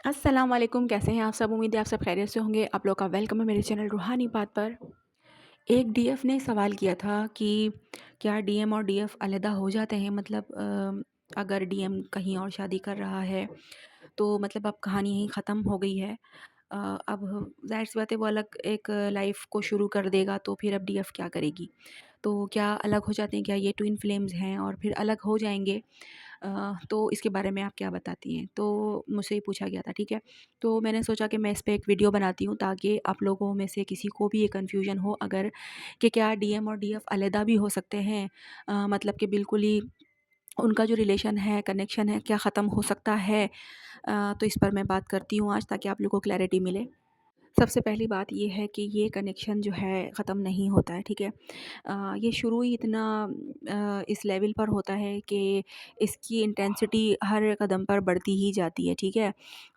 अस्सलाम वालेकुम, कैसे हैं आप सब? उम्मीद है आप सब खैरियत से होंगे। आप लोग का वेलकम है मेरे चैनल रूहानी बात पर। एक डीएफ ने सवाल किया था कि क्या डीएम और डीएफ अलहदा हो जाते हैं? मतलब अगर डीएम कहीं और शादी कर रहा है तो मतलब अब कहानी यहीं ख़त्म हो गई है। अ, अब ज़ाहिर-सी बात है वो अलग एक लाइफ़ को शुरू कर देगा, तो फिर अब डीएफ क्या करेगी? तो क्या अलग हो जाते हैं? क्या ये ट्विन फ्लेम्स हैं और फिर अलग हो जाएँगे? तो इसके बारे में आप क्या बताती हैं? तो मुझसे ये पूछा गया था, ठीक है। तो मैंने सोचा कि मैं इस पे एक वीडियो बनाती हूँ ताकि आप लोगों में से किसी को भी ये कन्फ्यूजन हो अगर कि क्या डीएम और डीएफ अलहदा भी हो सकते हैं, मतलब कि बिल्कुल ही उनका जो रिलेशन है, कनेक्शन है, क्या ख़त्म हो सकता है? तो इस पर मैं बात करती हूँ आज ताकि आप लोगों को क्लैरिटी मिले। सबसे पहली बात ये है कि ये कनेक्शन जो है ख़त्म नहीं होता है, ठीक है। ये शुरू ही इतना इस लेवल पर होता है कि इसकी इंटेंसिटी हर कदम पर बढ़ती ही जाती है, ठीक है।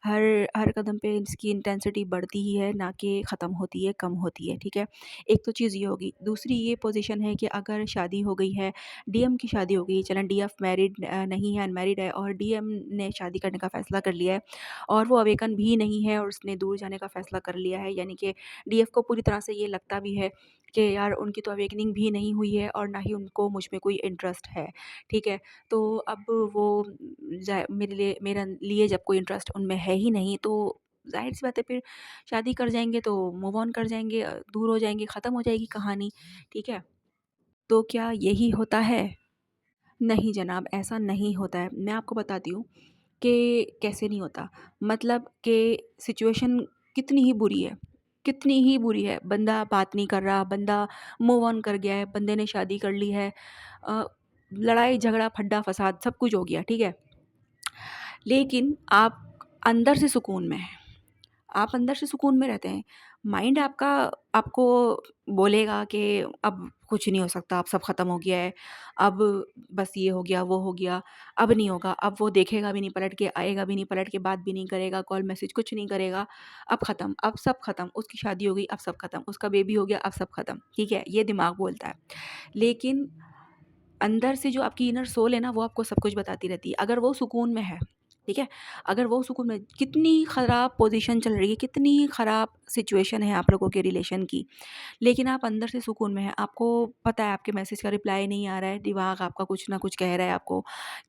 हर हर कदम पे इसकी इंटेंसिटी बढ़ती ही है, ना कि ख़त्म होती है, कम होती है, ठीक है। एक तो चीज़ ये होगी। दूसरी ये पोजीशन है कि अगर शादी हो गई है, डीएम की शादी हो गई, चलें डीएफ मैरिड नहीं है, अनमैरिड है और डीएम ने शादी करने का फ़ैसला कर लिया है और वो अवेकन भी नहीं है और उसने दूर जाने का फ़ैसला कर लिया है, यानी कि डीएफ को पूरी तरह से ये लगता भी है कि यार उनकी तो अवेकनिंग भी नहीं हुई है और ना ही उनको मुझ में कोई इंटरेस्ट है, ठीक है। तो अब वो मेरे लिए जब कोई इंटरेस्ट उनमें है ही नहीं, तो ज़ाहिर-सी बात है फिर शादी कर जाएँगे तो मूव ऑन कर जाएँगे, दूर हो जाएँगे, ख़त्म हो जाएगी कहानी, ठीक है। तो क्या यही होता है? नहीं जनाब, ऐसा नहीं होता है। मैं आपको बताती हूँ कि कैसे नहीं होता। मतलब कि सिचुएशन कितनी ही बुरी है, कितनी ही बुरी है, बंदा बात नहीं कर रहा, बंदा मूव ऑन कर गया है, बंदे ने शादी कर ली है, अ, लड़ाई झगड़ा फड्डा फसाद सब कुछ हो गया, ठीक है। लेकिन आप अंदर से सुकून में हैं। आप अंदर से सुकून में रहते हैं। माइंड आपका आपको बोलेगा कि अब कुछ नहीं हो सकता, अब सब ख़त्म हो गया है, अब बस ये हो गया, वो हो गया, अब नहीं होगा, अब वो देखेगा भी नहीं पलट के, आएगा भी नहीं पलट के, बात भी नहीं करेगा, कॉल मैसेज कुछ नहीं करेगा, अब ख़त्म, अब सब ख़त्म, उसकी शादी हो गई, अब सब ख़त्म, उसका बेबी हो गया, अब सब ख़त्म, ठीक है? ये दिमाग बोलता है। लेकिन अंदर से जो आपकी इनर सोल है ना, वो आपको सब कुछ बताती रहती है। अगर वो सुकून में है, ठीक है? अगर वो सुकून में कितनी ख़राब पोज़ीशन चल रही है, कितनी ख़राब सिचुएशन है आप लोगों के रिलेशन की, लेकिन आप अंदर से सुकून में हैं। आपको पता है आपके मैसेज का रिप्लाई नहीं आ रहा है, दिमाग आपका कुछ ना कुछ कह रहा है आपको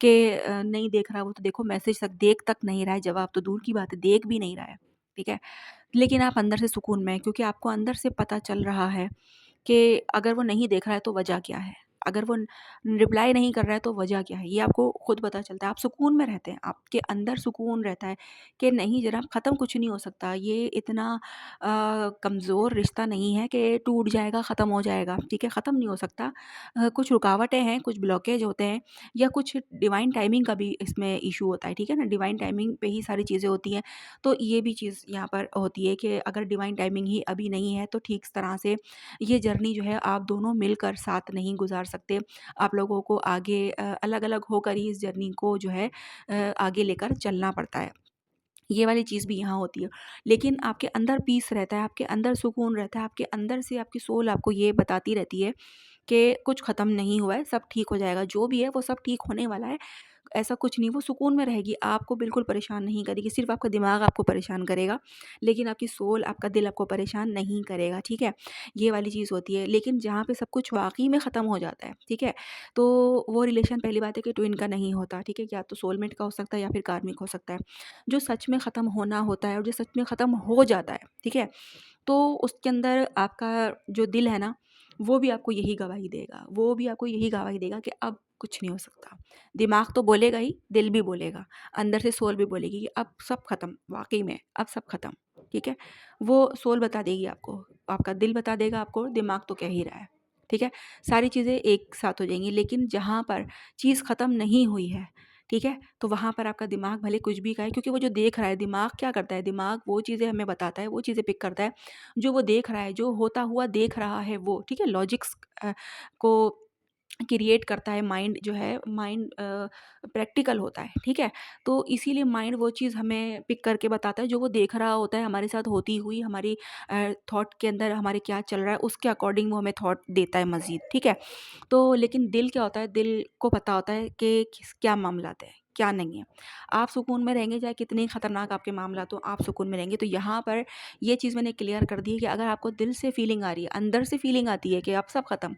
कि नहीं देख रहा वो तो देखो मैसेज तक देख तक नहीं रहा है, जवाब तो दूर की बात है, देख भी नहीं रहा है, ठीक है? लेकिन आप अंदर से सुकून में हैं क्योंकि आपको अंदर से पता चल रहा है कि अगर वो नहीं देख रहा है तो वजह क्या है? अगर वो रिप्लाई नहीं कर रहा है तो वजह क्या है? ये आपको खुद पता चलता है। आप सुकून में रहते हैं, आपके अंदर सुकून रहता है कि नहीं जनाब ख़त्म कुछ नहीं हो सकता। ये इतना कमज़ोर रिश्ता नहीं है कि टूट जाएगा, ख़त्म हो जाएगा, ठीक है? ख़त्म नहीं हो सकता। कुछ रुकावटें हैं, कुछ ब्लॉकेज होते हैं या कुछ डिवाइन टाइमिंग का भी इसमें इश्यू होता है, ठीक है ना? डिवाइन टाइमिंग पे ही सारी चीज़ें होती हैं। तो ये भी चीज़ यहाँ पर होती है कि अगर डिवाइन टाइमिंग ही अभी नहीं है तो ठीक तरह से ये जर्नी जो है आप दोनों मिलकर साथ नहीं गुज़ार सकते। आप लोगों को आगे अलग-अलग होकर ही इस जर्नी को जो है आगे लेकर चलना पड़ता है। ये वाली चीज़ भी यहाँ होती है। लेकिन आपके अंदर पीस रहता है, आपके अंदर सुकून रहता है, आपके अंदर से आपकी सोल आपको ये बताती रहती है कि कुछ ख़त्म नहीं हुआ है, सब ठीक हो जाएगा। जो भी है वो सब ठीक होने वाला है। ऐसा कुछ नहीं, वो सुकून में रहेगी, आपको बिल्कुल परेशान नहीं करेगी, सिर्फ़ आपका दिमाग आपको परेशान करेगा, लेकिन आपकी सोल, आपका दिल आपको परेशान नहीं करेगा, ठीक है? ये वाली चीज़ होती है। लेकिन जहाँ पे सब कुछ वाक़ई में ख़त्म हो जाता है, ठीक है? तो वो रिलेशन पहली बात है कि ट्विन का नहीं होता, ठीक है? या तो सोलमेट का हो सकता है या फिर कार्मिक हो सकता है। जो सच में ख़त्म होना होता है और जो सच में ख़त्म हो जाता है, ठीक है? तो उसके अंदर आपका जो दिल है ना, वो भी आपको यही गवाही देगा, वो भी आपको यही गवाही देगा कि अब कुछ नहीं हो सकता। दिमाग तो बोलेगा ही, दिल भी बोलेगा, अंदर से सोल भी बोलेगी कि अब सब ख़त्म, वाक़ई में अब सब ख़त्म, ठीक है? वो सोल बता देगी आपको, आपका दिल बता देगा आपको, दिमाग तो कह ही रहा है, ठीक है? सारी चीज़ें एक साथ हो जाएँगी, लेकिन जहाँ पर चीज़ ख़त्म नहीं हुई है, ठीक है? तो वहाँ पर आपका दिमाग भले कुछ भी कहे क्योंकि वो जो देख रहा है, दिमाग क्या करता है, दिमाग वो चीज़ें हमें बताता है, वो चीज़ें पिक करता है, जो वो देख रहा है, जो होता हुआ देख रहा है वो, ठीक है? लॉजिक्स को क्रिएट करता है माइंड जो है, माइंड प्रैक्टिकल होता है, ठीक है? तो इसीलिए माइंड वो चीज़ हमें पिक करके बताता है जो वो देख रहा होता है हमारे साथ होती हुई हमारी थॉट के अंदर हमारे क्या चल रहा है उसके अकॉर्डिंग वो हमें थॉट देता है मज़ीद, ठीक है? तो लेकिन दिल क्या होता है, दिल को पता होता है कि किस क्या मामलात है, क्या नहीं है। आप सुकून में रहेंगे, चाहे कितने ही खतरनाक आपके मामलात हों, आप सुकून में रहेंगे। तो यहाँ पर ये चीज़ मैंने क्लियर कर दी है कि अगर आपको दिल से फीलिंग आ रही है, अंदर से फीलिंग आती है कि अब सब खत्म,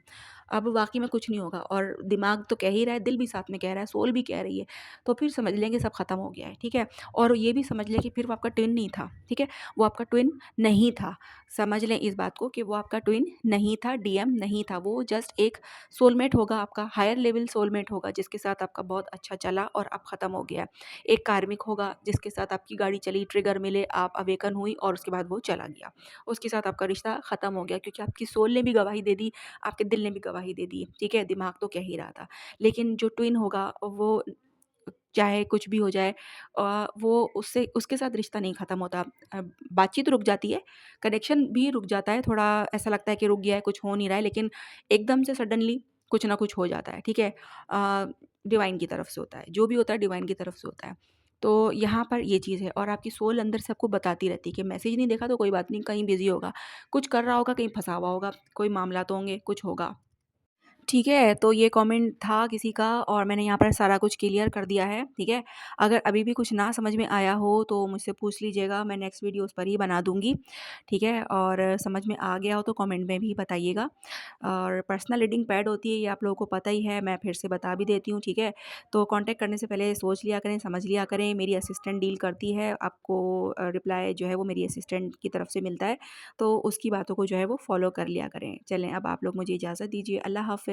अब वाक़ई में कुछ नहीं होगा, और दिमाग तो कह ही रहा है, दिल भी साथ में कह रहा है, सोल भी कह रही है, तो फिर समझ लें कि सब खत्म हो गया है, ठीक है? और ये भी समझ लें कि फिर वो आपका ट्विन नहीं था, ठीक है? वो आपका ट्विन नहीं था। समझ लें इस बात को कि वो आपका ट्विन नहीं था, डीएम नहीं था, वो जस्ट एक सोलमेट होगा आपका, हायर लेवल सोलमेट होगा, जिसके साथ आपका बहुत अच्छा चला और अब ख़त्म हो गया है। एक कार्मिक होगा जिसके साथ आपकी गाड़ी चली, ट्रिगर मिले, आप अवेकन हुई और उसके बाद वो चला गया। उसके साथ आपका रिश्ता ख़त्म हो गया, क्योंकि आपकी सोल ने भी गवाही दे दी, आपके दिल ने भी गवाही दे दी, ठीक है? दिमाग तो कह ही रहा था। लेकिन जो ट्विन होगा वो चाहे कुछ भी हो जाए, वो उससे उसके साथ रिश्ता नहीं ख़त्म होता। बातचीत रुक जाती है, कनेक्शन भी रुक जाता है, थोड़ा ऐसा लगता है कि रुक गया है, कुछ हो नहीं रहा है, लेकिन एकदम से सडनली कुछ ना कुछ हो जाता है, ठीक है? डिवाइन की तरफ से होता है, जो भी होता है डिवाइन की तरफ से होता है। तो यहाँ पर ये चीज़ है, और आपकी सोल अंदर से आपको बताती रहती है कि मैसेज नहीं देखा तो कोई बात नहीं, कहीं बिज़ी होगा, कुछ कर रहा होगा, कहीं फँसा हुआ होगा, कोई मामला तो होंगे, कुछ होगा। ठीक है, तो ये कमेंट था किसी का और मैंने यहाँ पर सारा कुछ क्लियर कर दिया है, ठीक है? अगर अभी भी कुछ ना समझ में आया हो तो मुझसे पूछ लीजिएगा, मैं नेक्स्ट वीडियो उस पर ही बना दूँगी, ठीक है? और समझ में आ गया हो तो कमेंट में भी बताइएगा। और पर्सनल रीडिंग पेड होती है, ये आप लोगों को पता ही है, मैं फिर से बता भी देती हूँ, ठीक है? तो कॉन्टैक्ट करने से पहले सोच लिया करें, समझ लिया करें, मेरी असिस्टेंट डील करती है, आपको रिप्लाई जो है वो मेरी असिस्टेंट की तरफ से मिलता है, तो उसकी बातों को जो है वो फॉलो कर लिया करें। चलें, अब आप लोग मुझे इजाज़त दीजिए, अल्लाह हाफ़िज़।